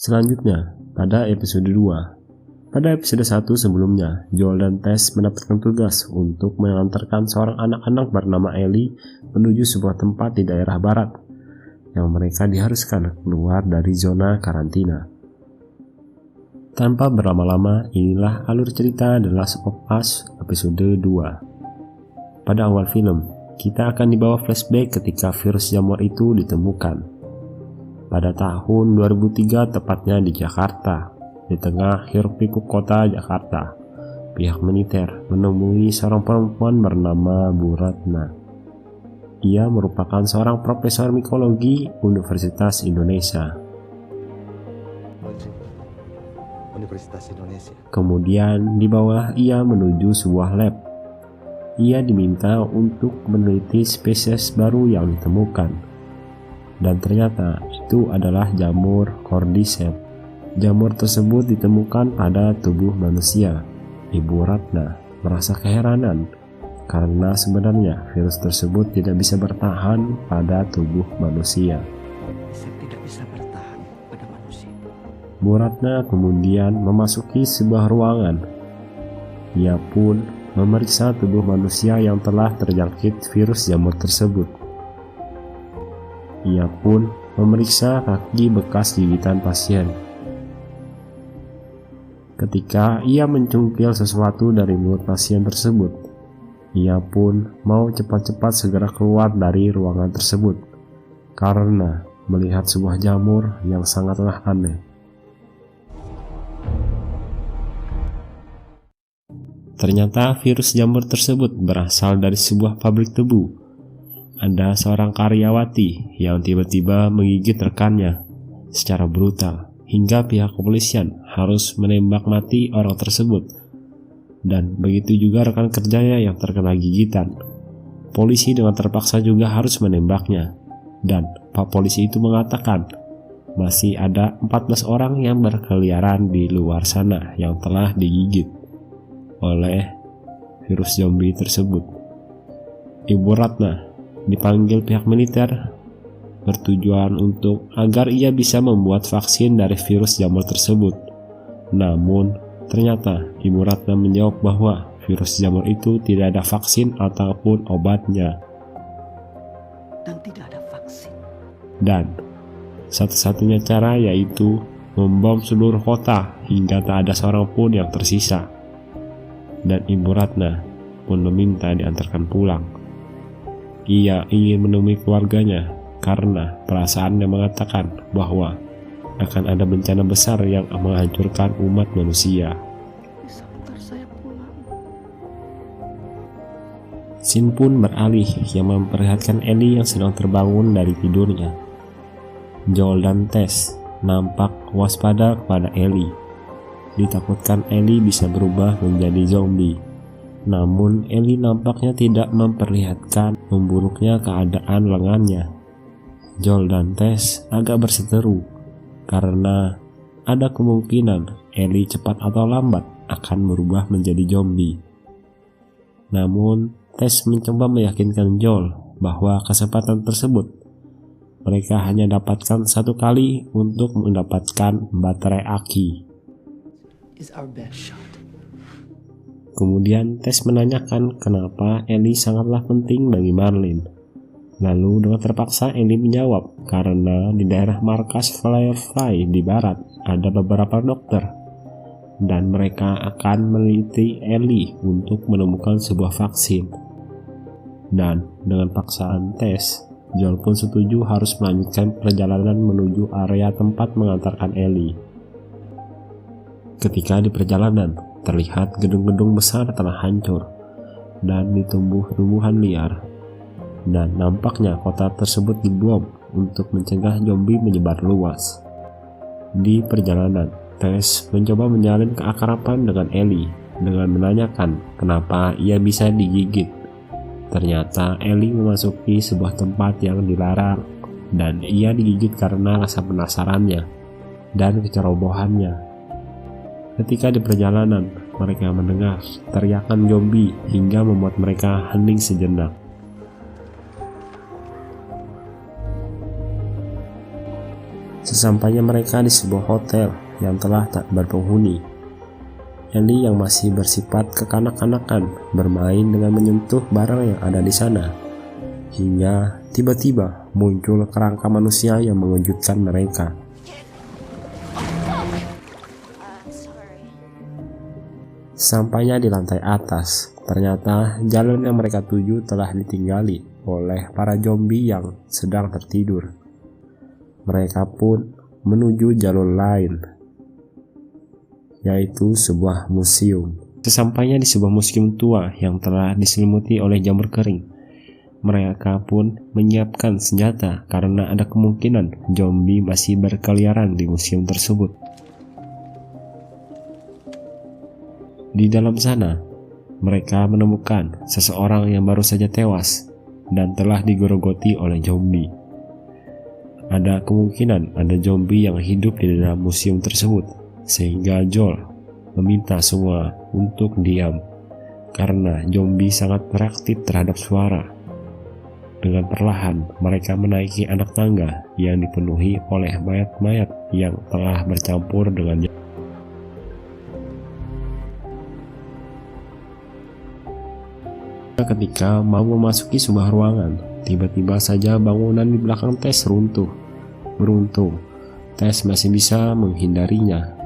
Selanjutnya, pada episode 2. Pada episode 1 sebelumnya, Joel dan Tess mendapatkan tugas untuk mengantarkan seorang anak-anak bernama Ellie menuju sebuah tempat di daerah barat, yang mereka diharuskan keluar dari zona karantina. Tanpa berlama-lama, inilah alur cerita The Last of Us episode 2. Pada awal film, kita akan dibawa flashback ketika virus jamur itu ditemukan. Pada tahun 2003, tepatnya di Jakarta, di tengah hiruk-pikuk kota Jakarta, pihak militer menemui seorang perempuan bernama Bu Ratna. Ia merupakan seorang profesor mikologi Universitas Indonesia. Kemudian di bawah ia menuju sebuah lab. Ia diminta untuk meneliti spesies baru yang ditemukan. Dan ternyata itu adalah jamur cordyceps. Jamur tersebut ditemukan pada tubuh manusia. Ibu Ratna merasa keheranan karena sebenarnya virus tersebut tidak bisa bertahan pada tubuh manusia. Bu Ratna kemudian memasuki sebuah ruangan. Ia pun memeriksa tubuh manusia yang telah terjangkit virus jamur tersebut. Ia pun memeriksa kaki bekas gigitan pasien. Ketika ia mencungkil sesuatu dari mulut pasien tersebut, ia pun mau cepat-cepat segera keluar dari ruangan tersebut karena melihat sebuah jamur yang sangatlah aneh. Ternyata virus jamur tersebut berasal dari sebuah pabrik tebu. Ada seorang karyawati yang tiba-tiba menggigit rekannya secara brutal, hingga pihak kepolisian harus menembak mati orang tersebut. Dan begitu juga rekan kerjanya yang terkena gigitan. Polisi dengan terpaksa juga harus menembaknya. Dan Pak Polisi itu mengatakan masih ada 14 orang yang berkeliaran di luar sana yang telah digigit oleh virus zombie tersebut. Ibu Ratna dipanggil pihak militer bertujuan untuk agar ia bisa membuat vaksin dari virus jamur tersebut. Namun, ternyata Ibu Ratna menjawab bahwa virus jamur itu tidak ada vaksin ataupun obatnya. Dan tidak ada vaksin. Dan satu-satunya cara yaitu membom seluruh kota hingga tak ada seorang pun yang tersisa. Dan Ibu Ratna pun meminta diantarkan pulang. Ia ingin menemui keluarganya karena perasaannya mengatakan bahwa akan ada bencana besar yang menghancurkan umat manusia. Bisa antar saya pulang. Scene pun beralih yang memperlihatkan Ellie yang sedang terbangun dari tidurnya. Joel dan Tess nampak waspada kepada Ellie. Ditakutkan Ellie bisa berubah menjadi zombie. Namun Ellie nampaknya tidak memperlihatkan memburuknya keadaan lengannya. Joel dan Tess agak berseteru karena ada kemungkinan Ellie cepat atau lambat akan berubah menjadi zombie. Namun Tess mencoba meyakinkan Joel bahwa kesempatan tersebut mereka hanya dapatkan satu kali untuk mendapatkan baterai aki. Kemudian Tess menanyakan kenapa Ellie sangatlah penting bagi Marlene. Lalu dengan terpaksa Ellie menjawab karena di daerah markas Firefly di barat ada beberapa dokter dan mereka akan meneliti Ellie untuk menemukan sebuah vaksin. Dan dengan paksaan Tess, Joel pun setuju harus melanjutkan perjalanan menuju area tempat mengantarkan Ellie. Ketika di perjalanan, terlihat gedung-gedung besar telah hancur dan ditumbuh-tumbuhan liar. Dan nampaknya kota tersebut dibom untuk mencegah zombie menyebar luas. Di perjalanan, Tess mencoba menjalin keakraban dengan Ellie dengan menanyakan kenapa ia bisa digigit. Ternyata Ellie memasuki sebuah tempat yang dilarang dan ia digigit karena rasa penasarannya dan kecerobohannya. Ketika di perjalanan, mereka mendengar teriakan zombie hingga membuat mereka hening sejenak. Sesampainya mereka di sebuah hotel yang telah tak berpenghuni, Ellie yang masih bersifat kekanak-kanakan bermain dengan menyentuh barang yang ada di sana, hingga tiba-tiba muncul kerangka manusia yang mengejutkan mereka. Sampainya di lantai atas, ternyata jalan yang mereka tuju telah ditinggali oleh para zombie yang sedang tertidur. Mereka pun menuju jalur lain, yaitu sebuah museum. Sesampainya di sebuah museum tua yang telah diselimuti oleh jamur kering, mereka pun menyiapkan senjata karena ada kemungkinan zombie masih berkeliaran di museum tersebut. Di dalam sana, mereka menemukan seseorang yang baru saja tewas dan telah digerogoti oleh zombie. Ada kemungkinan ada zombie yang hidup di dalam museum tersebut, sehingga Joel meminta semua untuk diam karena zombie sangat reaktif terhadap suara. Dengan perlahan, mereka menaiki anak tangga yang dipenuhi oleh mayat-mayat yang telah bercampur dengan ketika mau memasuki sebuah ruangan, tiba-tiba saja bangunan di belakang Tess runtuh. Beruntung, Tess masih bisa menghindarinya.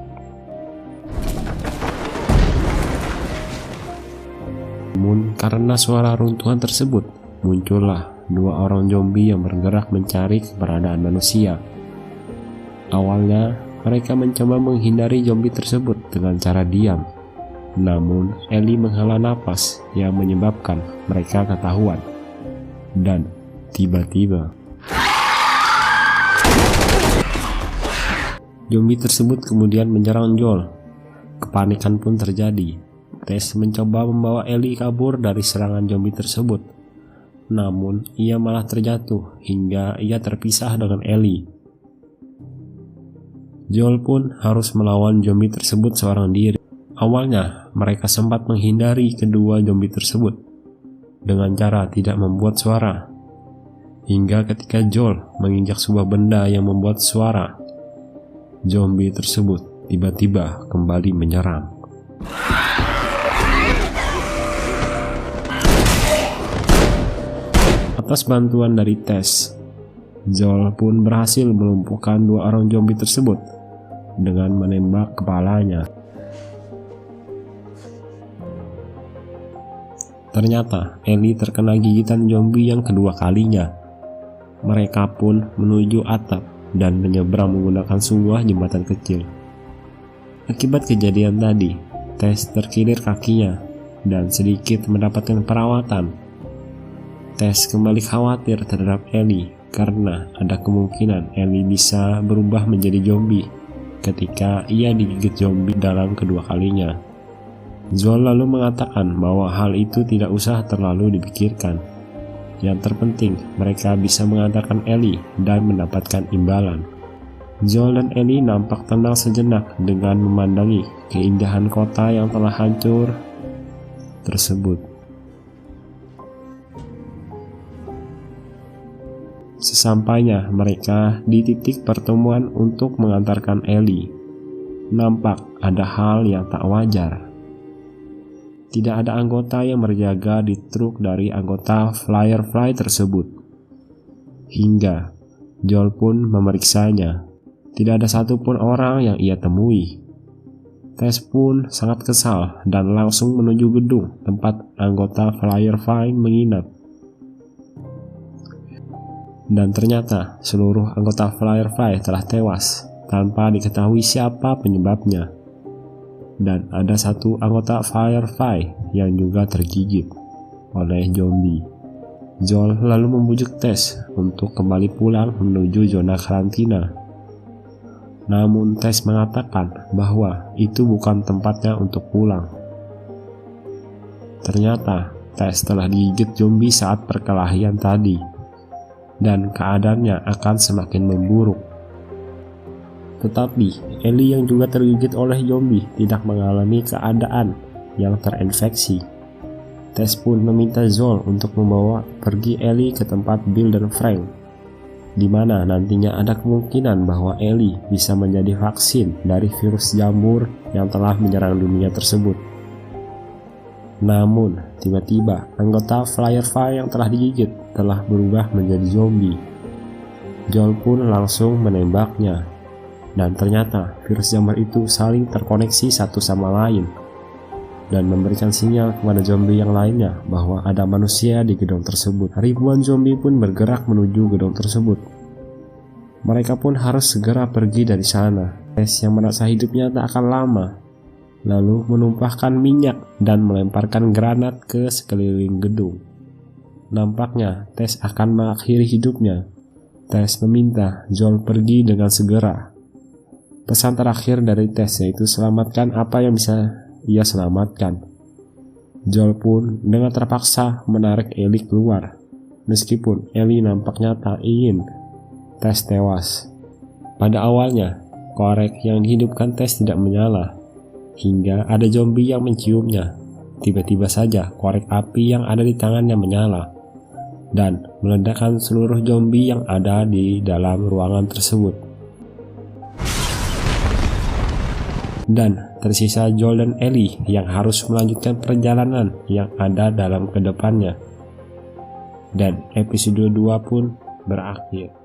Namun karena suara runtuhan tersebut, muncullah dua orang zombie yang bergerak mencari keberadaan manusia. Awalnya, mereka mencoba menghindari zombie tersebut dengan cara diam. Namun, Ellie menghela napas yang menyebabkan mereka ketahuan. Dan tiba-tiba, zombie tersebut kemudian menyerang Joel. Kepanikan pun terjadi. Tess mencoba membawa Ellie kabur dari serangan zombie tersebut. Namun, ia malah terjatuh hingga ia terpisah dengan Ellie. Joel pun harus melawan zombie tersebut seorang diri. Awalnya, mereka sempat menghindari kedua zombie tersebut dengan cara tidak membuat suara. Hingga ketika Joel menginjak sebuah benda yang membuat suara, zombie tersebut tiba-tiba kembali menyerang. Atas bantuan dari Tess, Joel pun berhasil melumpuhkan dua orang zombie tersebut dengan menembak kepalanya. Ternyata Ellie terkena gigitan zombie yang kedua kalinya. Mereka pun menuju atap dan menyeberang menggunakan sebuah jembatan kecil. Akibat kejadian tadi, Tess terkilir kakinya dan sedikit mendapatkan perawatan. Tess kembali khawatir terhadap Ellie karena ada kemungkinan Ellie bisa berubah menjadi zombie ketika ia digigit zombie dalam kedua kalinya. Joel lalu mengatakan bahwa hal itu tidak usah terlalu dipikirkan. Yang terpenting, mereka bisa mengantarkan Ellie dan mendapatkan imbalan. Joel dan Ellie nampak tenang sejenak dengan memandangi keindahan kota yang telah hancur tersebut. Sesampainya mereka di titik pertemuan untuk mengantarkan Ellie, nampak ada hal yang tak wajar. Tidak ada anggota yang berjaga di truk dari anggota Firefly tersebut. Hingga Joel pun memeriksanya. Tidak ada satupun orang yang ia temui. Tess pun sangat kesal dan langsung menuju gedung tempat anggota Firefly menginap. Dan ternyata seluruh anggota Firefly telah tewas tanpa diketahui siapa penyebabnya. Dan ada satu anggota Firefly yang juga tergigit oleh zombie. Joel lalu membujuk Tess untuk kembali pulang menuju zona karantina. Namun Tess mengatakan bahwa itu bukan tempatnya untuk pulang. Ternyata Tess telah digigit zombie saat perkelahian tadi, dan keadaannya akan semakin memburuk. Tetapi Ellie yang juga tergigit oleh zombie tidak mengalami keadaan yang terinfeksi. Tess pun meminta Joel untuk membawa pergi Ellie ke tempat Bill dan Frank. di mana nantinya ada kemungkinan bahwa Ellie bisa menjadi vaksin dari virus jamur yang telah menyerang dunia tersebut. Namun, tiba-tiba anggota Firefly yang telah digigit telah berubah menjadi zombie. Joel pun langsung menembaknya, dan ternyata virus jamur itu saling terkoneksi satu sama lain dan memberikan sinyal kepada zombie yang lainnya bahwa ada manusia di gedung tersebut. Ribuan zombie pun bergerak menuju gedung tersebut. Mereka pun harus segera pergi dari sana. Tess yang merasa hidupnya tak akan lama, lalu menumpahkan minyak dan melemparkan granat ke sekeliling gedung. Nampaknya Tess akan mengakhiri hidupnya. Tess meminta Joel pergi dengan segera. Pesan terakhir dari Tess yaitu selamatkan apa yang bisa ia selamatkan. Joel pun dengan terpaksa menarik Ellie keluar, meskipun Ellie nampaknya tak ingin Tess tewas. Pada awalnya, korek yang dihidupkan Tess tidak menyala, hingga ada zombie yang menciumnya. Tiba-tiba saja korek api yang ada di tangannya menyala dan meledakkan seluruh zombie yang ada di dalam ruangan tersebut. Dan tersisa Joel dan Ellie yang harus melanjutkan perjalanan yang ada dalam kedepannya. Dan episode 2 pun berakhir.